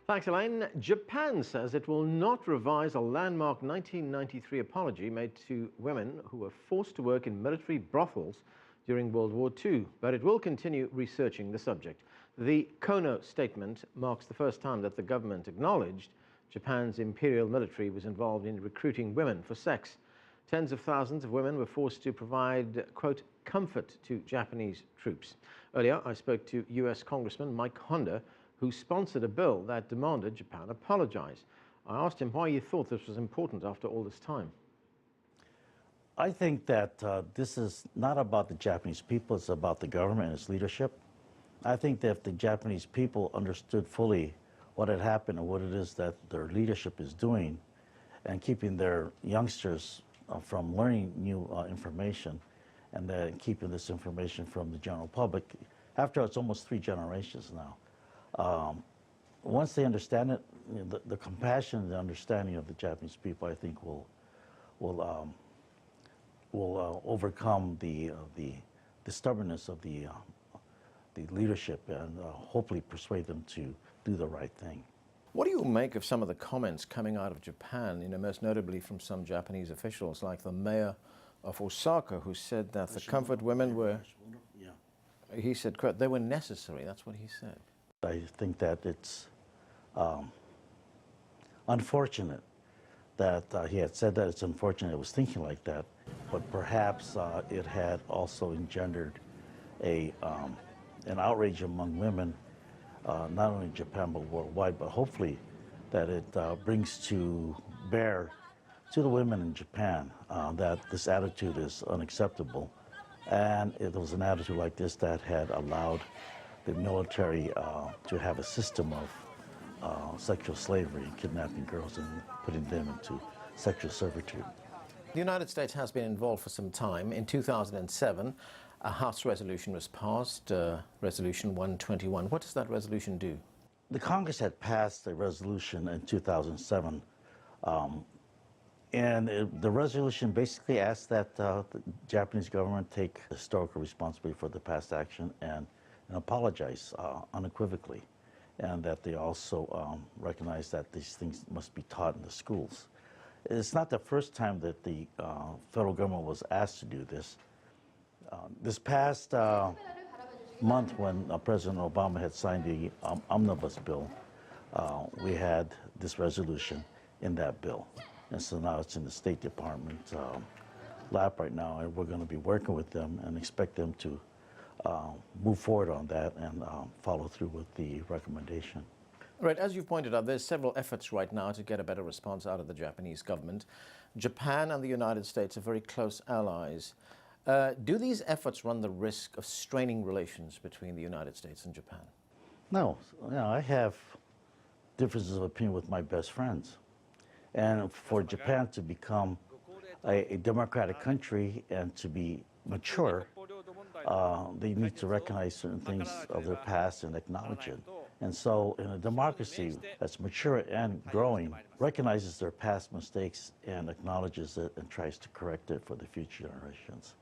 Thanks, Elaine. Japan says it will not revise a landmark 1993 apology made to women who were forced to work in military brothels during World War II, but it will continue researching the subject. The Kono statement marks the first time that the government acknowledged Japan's imperial military was involved in recruiting women for sex. Tens of thousands of women were forced to provide, quote, comfort to Japanese troops. Earlier, I spoke to U.S. Congressman Mike Honda, who sponsored a bill that demanded Japan apologize. I asked him why he thought this was important after all this time. I think that this is not about the Japanese people, it's about the government and its leadership. I think that if the Japanese people understood fully what had happened and what it is that their leadership is doing and keeping their youngsters from learning new information and then keeping this information from the general public, after all, it's almost 3 generations now. Once they understand it, you know, the compassion and the understanding of the Japanese people, I think, will overcome the stubbornness of the leadership and hopefully persuade them to do the right thing. What do you make of some of the comments coming out of Japan, most notably from some Japanese officials, like the mayor of Osaka, who said that the comfort women were, he said, quote, they were necessary. That's what he said. I think that it's unfortunate that he had said that. It's unfortunate it was thinking like that, but perhaps it had also engendered an outrage among women, not only in Japan but worldwide, but hopefully that it brings to bear to the women in Japan that this attitude is unacceptable. And it was an attitude like this that had allowed the military to have a system of sexual slavery, kidnapping girls and putting them into sexual servitude. The United States has been involved for some time. In 2007, a House resolution was passed, Resolution 121. What does that resolution do? The Congress had passed a resolution in 2007, and the resolution basically asked that the Japanese government take historical responsibility for the past action and apologize unequivocally, and that they also recognize that these things must be taught in the schools. It's not the first time that the federal government was asked to do this. This past month, when President Obama had signed the omnibus bill, we had this resolution in that bill. And so now it's in the State Department lap right now, and we're going to be working with them and expect them to move forward on that and follow through with the recommendation. Right, as you've pointed out, there's several efforts right now to get a better response out of the Japanese government. Japan and the United States are very close allies. Do these efforts run the risk of straining relations between the United States and Japan? No, I have differences of opinion with my best friends. And for Japan to become a democratic country and to be mature, they need to recognize certain things of their past and acknowledge it. And so in a democracy that's mature and growing, recognizes their past mistakes and acknowledges it and tries to correct it for the future generations.